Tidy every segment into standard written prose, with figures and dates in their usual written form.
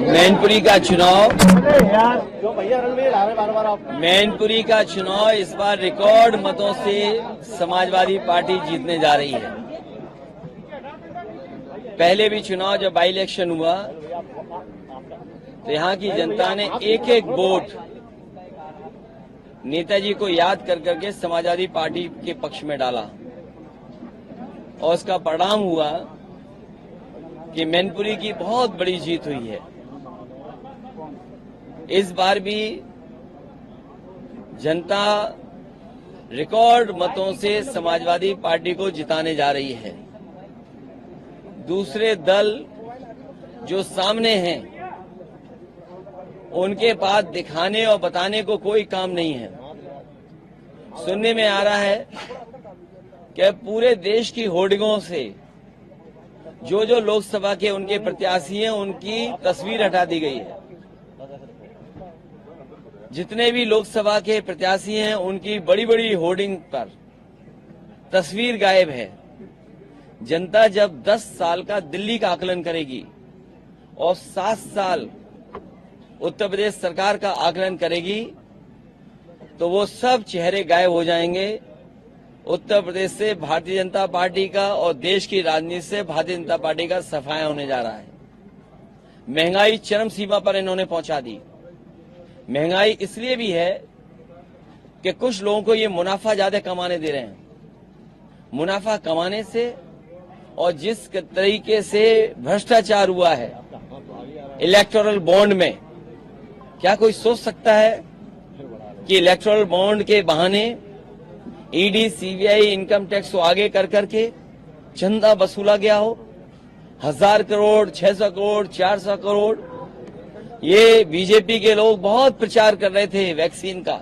मैनपुरी का चुनाव इस बार रिकॉर्ड मतों से समाजवादी पार्टी जीतने जा रही है। पहले भी चुनाव जब बाई इलेक्शन हुआ तो यहाँ की जनता ने एक एक वोट नेताजी को याद कर करके समाजवादी पार्टी के पक्ष में डाला और उसका परिणाम हुआ कि मैनपुरी की बहुत बड़ी जीत हुई है। इस बार भी जनता रिकॉर्ड मतों से समाजवादी पार्टी को जिताने जा रही है। दूसरे दल जो सामने हैं उनके पास दिखाने और बताने को कोई काम नहीं है। सुनने में आ रहा है कि पूरे देश की होर्डिंगों से जो जो लोकसभा के उनके प्रत्याशी हैं उनकी तस्वीर हटा दी गई है। जितने भी लोकसभा के प्रत्याशी हैं उनकी बड़ी बड़ी होर्डिंग पर तस्वीर गायब है। जनता जब 10 साल का दिल्ली का आकलन करेगी और 7 साल उत्तर प्रदेश सरकार का आकलन करेगी तो वो सब चेहरे गायब हो जाएंगे। उत्तर प्रदेश से भारतीय जनता पार्टी का और देश की राजनीति से भारतीय जनता पार्टी का सफाया होने जा रहा है। महंगाई चरम सीमा पर इन्होंने पहुंचा दी। महंगाई इसलिए भी है कि कुछ लोगों को ये मुनाफा ज्यादा कमाने दे रहे हैं। मुनाफा कमाने से और जिस तरीके से भ्रष्टाचार हुआ है इलेक्टोरल बॉन्ड में, क्या कोई सोच सकता है कि इलेक्टोरल बॉन्ड के बहाने ईडी, सीबीआई, इनकम टैक्स को आगे कर करके चंदा वसूला गया हो? 1000 करोड़, 600 करोड़, 400 करोड़। ये बीजेपी के लोग बहुत प्रचार कर रहे थे वैक्सीन का।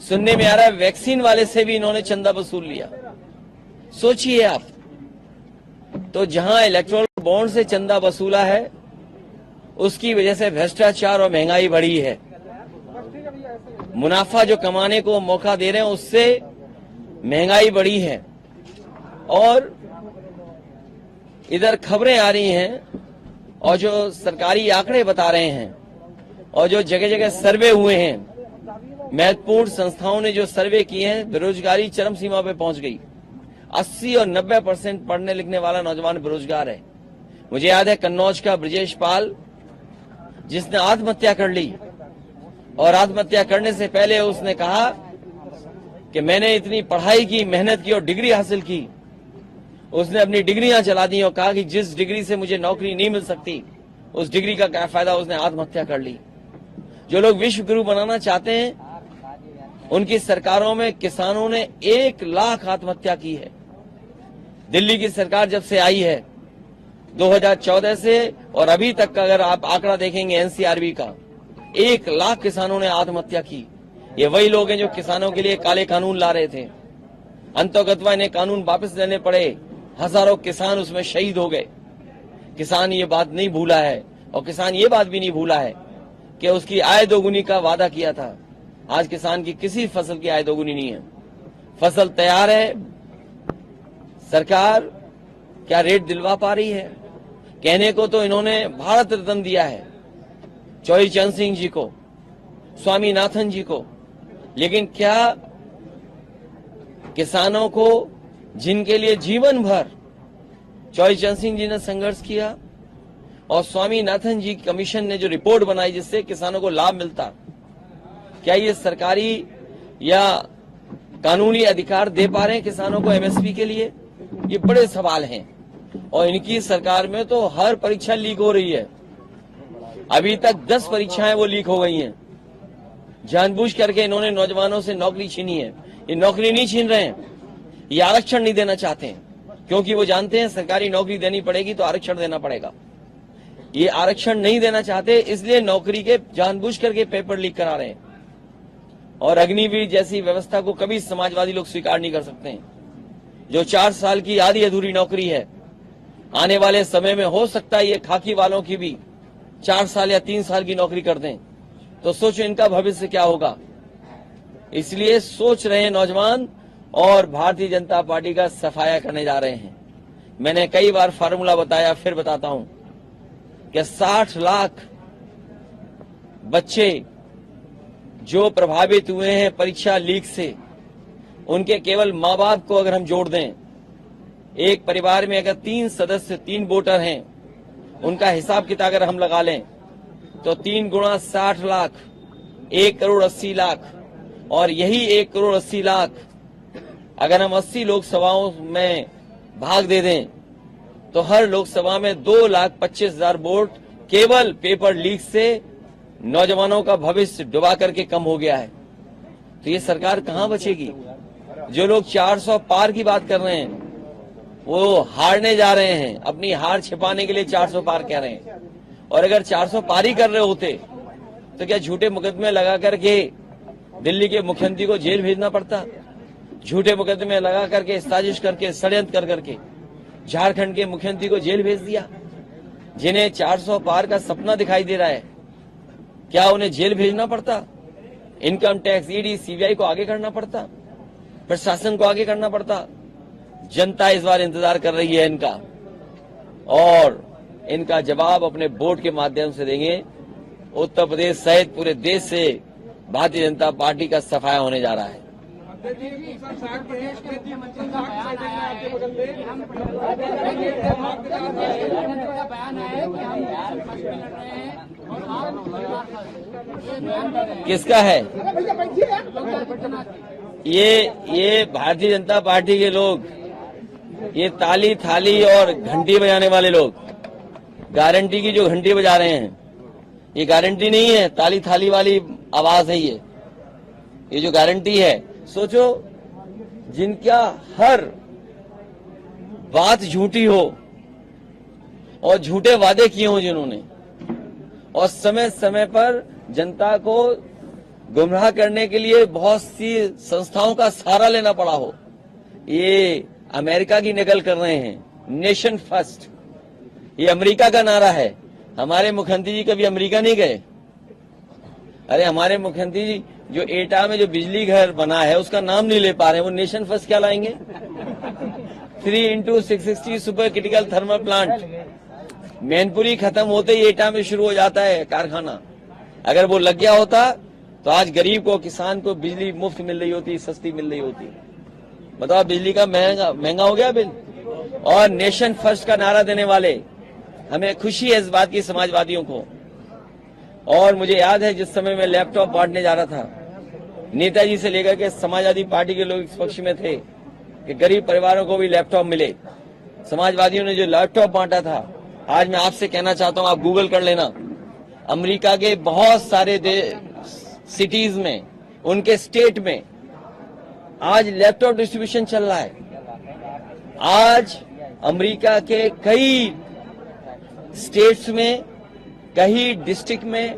सुनने में आ रहा है वैक्सीन वाले से भी इन्होंने चंदा वसूल लिया। सोचिए आप, तो जहां इलेक्टोरल बॉन्ड से चंदा वसूला है उसकी वजह से भ्रष्टाचार और महंगाई बढ़ी है। मुनाफा जो कमाने को मौका दे रहे हैं उससे महंगाई बढ़ी है। और इधर खबरें आ रही हैं और जो सरकारी आंकड़े बता रहे हैं और जो जगह जगह सर्वे हुए हैं, महत्वपूर्ण संस्थाओं ने जो सर्वे किए हैं, बेरोजगारी चरम सीमा पे पहुंच गई। 80 और 90% पढ़ने लिखने वाला नौजवान बेरोजगार है। मुझे याद है कन्नौज का ब्रजेश पाल जिसने आत्महत्या कर ली और आत्महत्या करने से पहले उसने कहा कि मैंने इतनी पढ़ाई की, मेहनत की और डिग्री हासिल की। उसने अपनी डिग्रियां चला दी और कहा कि जिस डिग्री से मुझे नौकरी नहीं मिल सकती उस डिग्री का क्या फायदा। उसने आत्महत्या कर ली। जो लोग विश्व गुरु बनाना चाहते हैं उनकी सरकारों में किसानों ने 1 लाख आत्महत्या की है। दिल्ली की सरकार जब से आई है 2014 से और अभी तक का अगर आप आंकड़ा देखेंगे एनसीआरबी का, 1 लाख किसानों ने आत्महत्या की। ये वही लोग हैं जो किसानों के लिए काले कानून ला रहे थे। अंतोगत्वा इन्हें कानून वापस लेने पड़े। हजारों किसान उसमें शहीद हो गए। किसान ये बात नहीं भूला है और किसान ये बात भी नहीं भूला है कि उसकी आय दोगुनी का वादा किया था। आज किसान की किसी फसल की आय दोगुनी नहीं है। फसल तैयार है, सरकार क्या रेट दिलवा पा रही है? कहने को तो इन्होंने भारत रत्न दिया है चौधरी चरण सिंह जी को, स्वामीनाथन जी को, लेकिन क्या किसानों को जिनके लिए जीवन भर चौधरी चरण सिंह जी ने संघर्ष किया और स्वामीनाथन जी कमीशन ने जो रिपोर्ट बनाई जिससे किसानों को लाभ मिलता, क्या ये सरकारी या कानूनी अधिकार दे पा रहे हैं किसानों को एमएसपी के लिए? ये बड़े सवाल हैं। और इनकी सरकार में तो हर परीक्षा लीक हो रही है। अभी तक 10 परीक्षाएं वो लीक हो गई हैं। जानबूझ करके इन्होंने नौजवानों से नौकरी छीनी है। ये नौकरी नहीं छीन रहे हैं, ये आरक्षण नहीं देना चाहते हैं, क्योंकि वो जानते हैं सरकारी नौकरी देनी पड़ेगी तो आरक्षण देना पड़ेगा। ये आरक्षण नहीं देना चाहते, इसलिए नौकरी के जानबूझ करके पेपर लीक करा रहे हैं। और अग्निवीर जैसी व्यवस्था को कभी समाजवादी लोग स्वीकार नहीं कर सकते हैं। जो 4 साल की आधी अधूरी नौकरी है, आने वाले समय में हो सकता है ये खाकी वालों की भी 4 साल या 3 साल की नौकरी कर दें, तो सोचो इनका भविष्य क्या होगा। इसलिए सोच रहे हैं नौजवान और भारतीय जनता पार्टी का सफाया करने जा रहे हैं। मैंने कई बार फार्मूला बताया, फिर बताता हूं। कि 60 लाख बच्चे जो प्रभावित हुए हैं परीक्षा लीक से, उनके केवल माँ बाप को अगर हम जोड़ दें, एक परिवार में अगर 3 सदस्य 3 वोटर हैं, उनका हिसाब किताब अगर हम लगा लें तो 3 गुणा 60 लाख 1 करोड़ 80 लाख, और यही 1 करोड़ 80 लाख अगर हम 80 लोकसभाओं में भाग दे दें तो हर लोकसभा में 2,25,000 वोट केवल पेपर लीक से नौजवानों का भविष्य डुबा करके कम हो गया है। तो ये सरकार कहां बचेगी? जो लोग 400 पार की बात कर रहे हैं वो हारने जा रहे हैं, अपनी हार छिपाने के लिए 400 पार कह रहे हैं। और अगर 400 पार ही कर रहे होते तो क्या झूठे मुकदमे लगा करके दिल्ली के मुख्यमंत्री को जेल भेजना पड़ता? झूठे मुकदमे लगा करके साजिश करके षड्यंत्र कर करके झारखंड के मुख्यमंत्री को जेल भेज दिया। जिन्हें 400 पार का सपना दिखाई दे रहा है, क्या उन्हें जेल भेजना पड़ता? इनकम टैक्स, ईडी, सीबीआई को आगे करना पड़ता? प्रशासन को आगे करना पड़ता? जनता इस बार इंतजार कर रही है इनका, और इनका जवाब अपने वोट के माध्यम से देंगे। उत्तर प्रदेश सहित पूरे देश से भारतीय जनता पार्टी का सफाया होने जा रहा है। किसका है ये भारतीय जनता पार्टी के लोग, ये ताली थाली और घंटी बजाने वाले लोग, गारंटी की जो घंटी बजा रहे हैं, ये गारंटी नहीं है, ताली थाली वाली आवाज है ये जो गारंटी है। सोचो, जिनका हर बात झूठी हो और झूठे वादे किए हो जिन्होंने, और समय समय पर जनता को गुमराह करने के लिए बहुत सी संस्थाओं का सहारा लेना पड़ा हो, ये अमेरिका की नकल कर रहे हैं। नेशन फर्स्ट, ये अमेरिका का नारा है। हमारे मुख्यमंत्री जी कभी अमेरिका नहीं गए। अरे हमारे मुख्यमंत्री जी जो एटा में जो बिजली घर बना है उसका नाम नहीं ले पा रहे हैं, वो नेशन फर्स्ट क्या लाएंगे? 3x660 super critical thermal plant Mainpuri खत्म होते ही एटा में शुरू हो जाता है कारखाना। अगर वो लग गया होता तो आज गरीब को, किसान को बिजली मुफ्त मिल रही होती, सस्ती मिल रही होती। बताओ, बिजली का महंगा हो गया बिल। और नेशन फर्स्ट का नारा देने वाले, हमें खुशी है इस बात की समाजवादियों को। और मुझे याद है जिस समय मैं लैपटॉप बांटने जा रहा था, नेताजी से लेकर के समाजवादी पार्टी के लोग इस पक्ष में थे कि गरीब परिवारों को भी लैपटॉप मिले। समाजवादियों ने जो लैपटॉप बांटा था, आज मैं आपसे कहना चाहता हूं, आप गूगल कर लेना, अमेरिका के बहुत सारे सिटीज में, उनके स्टेट में आज लैपटॉप डिस्ट्रीब्यूशन चल रहा है। आज अमेरिका के कई स्टेट्स में, कई डिस्ट्रिक्ट में,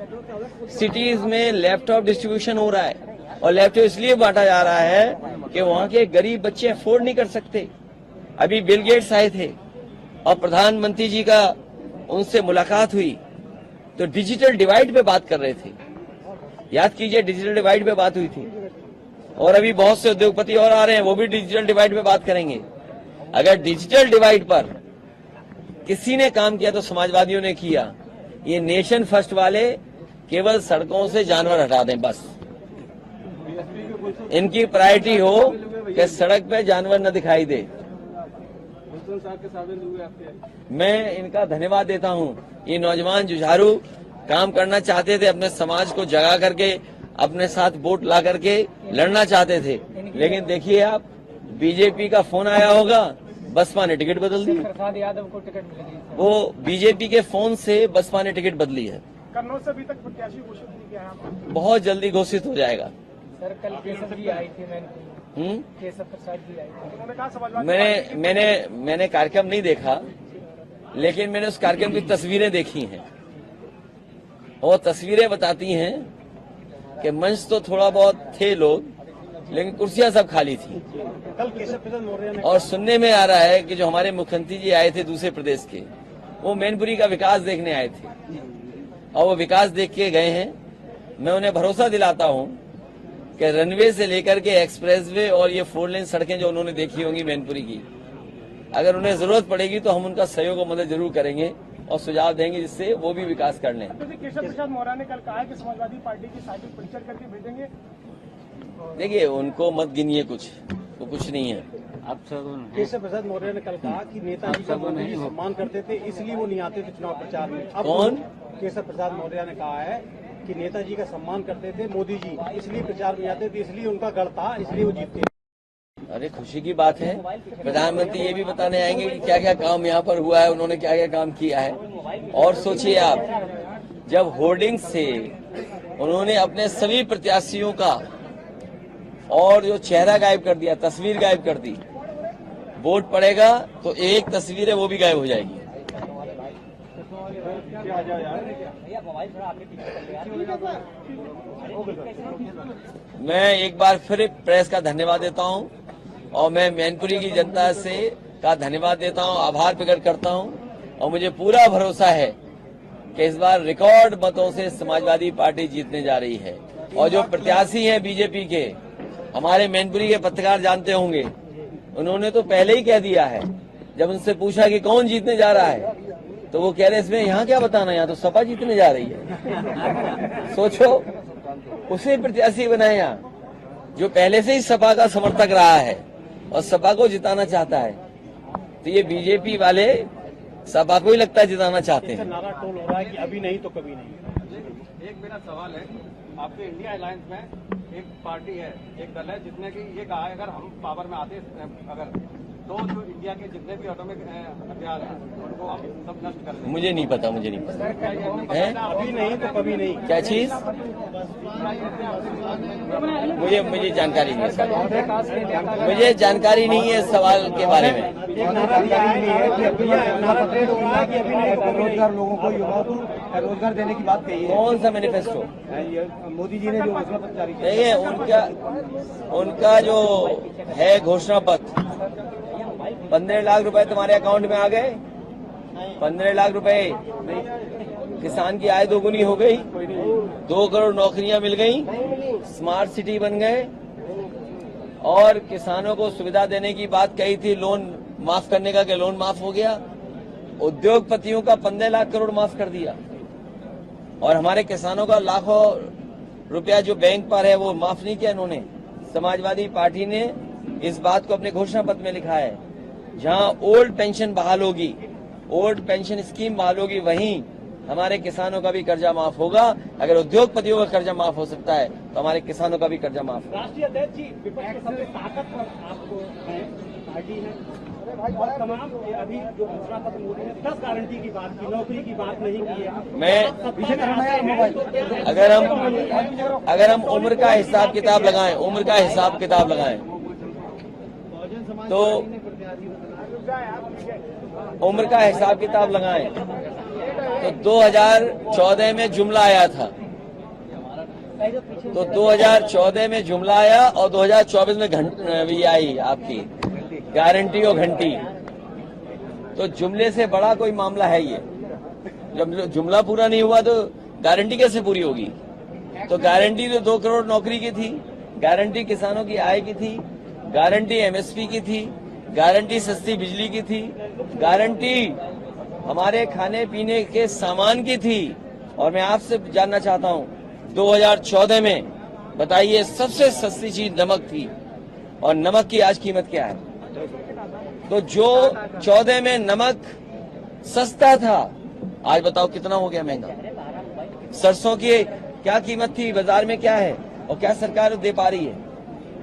सिटीज में लैपटॉप डिस्ट्रीब्यूशन हो रहा है। और लैपटॉप इसलिए बांटा जा रहा है कि वहां के गरीब बच्चे अफोर्ड नहीं कर सकते। अभी बिल गेट्स आए थे और प्रधानमंत्री जी का उनसे मुलाकात हुई तो डिजिटल डिवाइड पे बात कर रहे थे। याद कीजिए, डिजिटल डिवाइड पे बात हुई थी। और अभी बहुत से उद्योगपति और आ रहे हैं, वो भी डिजिटल डिवाइड पे बात करेंगे। अगर डिजिटल डिवाइड पर किसी ने काम किया तो समाजवादियों ने किया। ये नेशन फर्स्ट वाले केवल सड़कों से जानवर हटा दें, बस इनकी प्रायोरिटी हो कि सड़क पे जानवर न दिखाई दे। मैं इनका धन्यवाद देता हूं। ये नौजवान जुझारू काम करना चाहते थे, अपने समाज को जगा करके अपने साथ वोट ला करके लड़ना चाहते थे, लेकिन देखिए आप, बीजेपी का फोन आया होगा, बसपा ने टिकट बदल दी। प्रसाद यादव को टिकट मिलेगी। वो बीजेपी के फोन से बसपा ने टिकट बदली है। कन्नौज से अभी तक प्रत्याशी घोषित नहीं किया है। बहुत जल्दी घोषित हो जाएगा। सर, कल केशव जी आई थी, केशव प्रसाद जी आई थी, उन्होंने कहा समाजवादी मैंने कार्यक्रम नहीं देखा, लेकिन मैंने उस कार्यक्रम की तस्वीरें देखी हैं। और तस्वीरें बताती हैं कि मंच तो थोड़ा बहुत थे लोग, लेकिन कुर्सियां सब खाली थी। और सुनने में आ रहा है कि जो हमारे मुख्यमंत्री जी आए थे दूसरे प्रदेश के, वो मैनपुरी का विकास देखने आए थे और वो विकास देख के गए हैं। मैं उन्हें भरोसा दिलाता हूं कि रनवे से लेकर के एक्सप्रेसवे और ये 4 लेन सड़कें जो उन्होंने देखी होंगी मैनपुरी की, अगर उन्हें जरूरत पड़ेगी तो हम उनका सहयोग और मदद जरूर करेंगे। और सुझाव देंगे जिससे वो भी विकास कर लें। केशव प्रसाद मौर्य ने कल कहा है कि समाजवादी पार्टी की साइकिल पंचर करके भेजेंगे। देखिए उनको मत गिनिए, कुछ वो कुछ नहीं है। केशव प्रसाद मौर्य ने कल कहा कि नेताजी का मोदी जी सम्मान करते थे, इसलिए वो नहीं आते थे चुनाव प्रचार में। अब कौन? केशव प्रसाद मौर्य ने कहा है कि नेताजी का सम्मान करते थे मोदी जी, इसलिए प्रचार में आते थे, इसलिए उनका गढ़ था, इसलिए वो जीतते। अरे खुशी की बात है, प्रधानमंत्री ये भी बताने आएंगे कि क्या क्या काम यहाँ पर हुआ है, उन्होंने क्या क्या काम किया है। और सोचिए आप, जब होर्डिंग से उन्होंने अपने सभी प्रत्याशियों का और जो चेहरा गायब कर दिया, तस्वीर गायब कर दी, वोट पड़ेगा तो एक तस्वीर है वो भी गायब हो जाएगी। मैं एक बार फिर प्रेस का धन्यवाद देता हूं और मैं मैनपुरी की जनता से का धन्यवाद देता हूं, आभार प्रकट करता हूं और मुझे पूरा भरोसा है कि इस बार रिकॉर्ड मतों से समाजवादी पार्टी जीतने जा रही है। और जो प्रत्याशी हैं बीजेपी के, हमारे मैनपुरी के पत्रकार जानते होंगे, उन्होंने तो पहले ही कह दिया है, जब उनसे पूछा कि कौन जीतने जा रहा है तो वो कह रहे इसमें यहाँ क्या बताना, यहाँ तो सपा जीतने जा रही है। सोचो, उसे प्रत्याशी बनाए यहाँ जो पहले से ही सपा का समर्थक रहा है और सपा को जिताना चाहता है। तो ये बीजेपी वाले सपा को ही लगता है जिताना चाहते हैं। नारा टोल हो रहा है कि अभी नहीं तो कभी नहीं। एक मेरा सवाल है, आपके इंडिया अलायंस में एक पार्टी है, एक दल है जिसने कि ये कहा है अगर हम पावर में आते अगर तो जो इंडिया के जितने भी एटॉमिक हथियार हैं उनको हम सब नष्ट कर देंगे। मुझे नहीं पता है अभी नहीं तो कभी नहीं। क्या चीज, मुझे जानकारी नहीं है, मुझे जानकारी नहीं है इस सवाल के बारे में। रोजगार लोगों को, युवाओं को रोजगार देने की बात कही है। कौन सा मैनिफेस्टो? मोदी जी ने जो घोषणा पत्र जारी किया। देखिए उनका जो है घोषणा पत्र, 15 लाख रुपए तुम्हारे अकाउंट में आ गए, 15 लाख रुपए किसान की आय दोगुनी हो गई, 2 करोड़ नौकरियां मिल गई, स्मार्ट सिटी बन गए और किसानों को सुविधा देने की बात कही थी, लोन माफ करने का, कि लोन माफ हो गया। उद्योगपतियों का 15 लाख करोड़ माफ कर दिया और हमारे किसानों का लाखों रुपया जो बैंक पर है वो माफ नहीं किया इन्होंने। समाजवादी पार्टी ने इस बात को अपने घोषणा पत्र में लिखा है, जहां ओल्ड पेंशन बहाल होगी, ओल्ड पेंशन स्कीम बहाल होगी, वहीं हमारे किसानों का भी कर्जा माफ होगा। अगर उद्योगपतियों का कर्जा माफ हो सकता है तो हमारे किसानों का भी कर्जा माफ होगा। राष्ट्रीय अध्यक्ष जी, विपक्ष की सबसे ताकतवर आपको पार्टी है और तमाम अभी जो घोषणा पत्र मोदी ने 10 गारंटी की बात की, नौकरी की बात नहीं की है। मैं अगर हम उम्र का हिसाब किताब लगाएं, उम्र का हिसाब किताब लगाएं तो उम्र का हिसाब किताब लगाएं तो 2014 में जुमला आया था, तो 2014 में जुमला आया और 2024 में भी आई आपकी गारंटी और घंटी। तो जुमले से बड़ा कोई मामला है ये। जब जुमला पूरा नहीं हुआ तो गारंटी कैसे पूरी होगी? तो गारंटी तो 2 करोड़ नौकरी की थी, गारंटी किसानों की आय की थी, गारंटी एमएसपी की थी, गारंटी सस्ती बिजली की थी, गारंटी हमारे खाने पीने के सामान की थी। और मैं आपसे जानना चाहता हूं, 2014 में बताइए सबसे सस्ती चीज नमक थी और नमक की आज कीमत क्या है? तो जो 14 में नमक सस्ता था, आज बताओ कितना हो गया महंगा। सरसों की क्या कीमत थी, बाजार में क्या है और क्या सरकार दे पा रही है?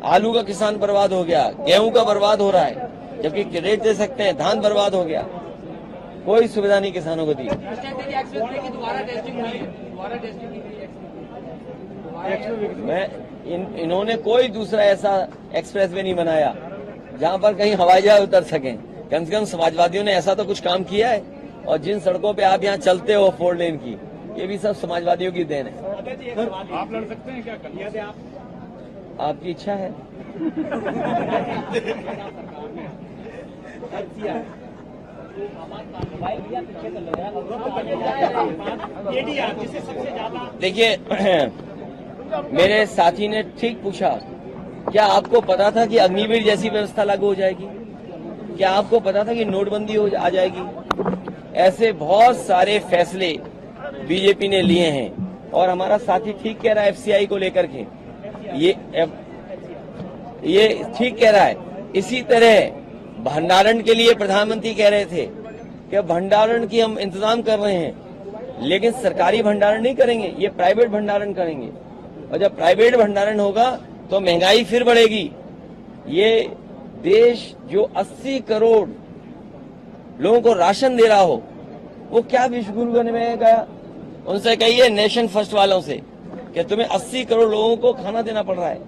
आलू का किसान बर्बाद हो गया, गेहूं का बर्बाद हो रहा है, जबकि रेट दे सकते हैं, धान बर्बाद हो गया, कोई सुविधा नहीं किसानों को दी। इन्होंने कोई दूसरा ऐसा एक्सप्रेस वे नहीं बनाया जहां पर कहीं हवाई जहाज उतर सकें। कम से कम समाजवादियों ने ऐसा तो कुछ काम किया है। और जिन सड़कों पे आप यहाँ चलते हो 4 लेन की, ये भी सब समाजवादियों की देन है। आप लड़ सकते हैं क्या? कलिया दे आप? आपकी इच्छा है। देखिए, मेरे साथी ने ठीक पूछा, क्या आपको पता था कि अग्निवीर जैसी व्यवस्था लागू हो जाएगी? क्या आपको पता था कि नोटबंदी आ जाएगी? ऐसे बहुत सारे फैसले बीजेपी ने लिए हैं और हमारा साथी ठीक कह रहा है एफसीआई को लेकर के, ये ठीक कह रहा है। इसी तरह भंडारण के लिए प्रधानमंत्री कह रहे थे कि भंडारण की हम इंतजाम कर रहे हैं, लेकिन सरकारी भंडारण नहीं करेंगे, ये प्राइवेट भंडारण करेंगे। और जब प्राइवेट भंडारण होगा तो महंगाई फिर बढ़ेगी। ये देश जो 80 करोड़ लोगों को राशन दे रहा हो, वो क्या विश्वगुरु बनने में गया? उनसे कहिए नेशन फर्स्ट वालों से कि तुम्हें 80 करोड़ लोगों को खाना देना पड़ रहा है,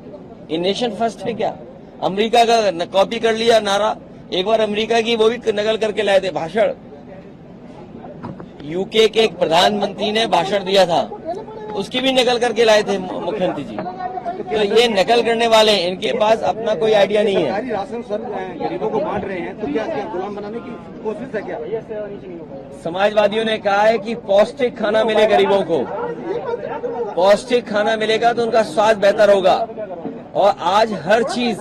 ये नेशन फर्स्ट है क्या? अमेरिका का कॉपी कर लिया नारा, एक बार अमेरिका की वो भी नकल करके लाए थे भाषण। यूके के एक प्रधानमंत्री ने भाषण दिया था, उसकी भी नकल करके लाए थे मुख्यमंत्री जी। तो ये नकल करने वाले, इनके पास अपना कोई आइडिया नहीं है। राशन सर गरीबों को बांट रहे हैं, तो क्या गुलाम बनाने की कोशिश है क्या? समाजवादियों ने कहा है कि पौष्टिक खाना मिले गरीबों को, पौष्टिक खाना मिलेगा तो उनका स्वास्थ्य बेहतर होगा। और आज हर चीज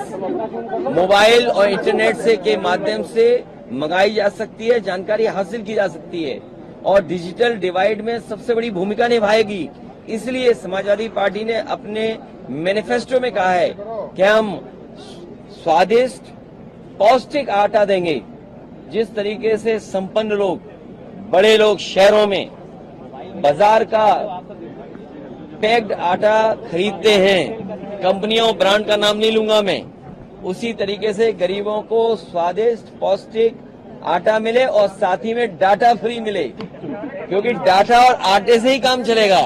मोबाइल और इंटरनेट से के माध्यम से मंगाई जा सकती है, जानकारी हासिल की जा सकती है और डिजिटल डिवाइड में सबसे बड़ी भूमिका निभाएगी। इसलिए समाजवादी पार्टी ने अपने मैनिफेस्टो में कहा है कि हम स्वादिष्ट पौष्टिक आटा देंगे। जिस तरीके से संपन्न लोग, बड़े लोग शहरों में बाजार का पैक्ड आटा खरीदते हैं, कंपनियों ब्रांड का नाम नहीं लूंगा मैं, उसी तरीके से गरीबों को स्वादिष्ट पौष्टिक आटा मिले और साथ ही में डाटा फ्री मिले, क्योंकि डाटा और आटे से ही काम चलेगा।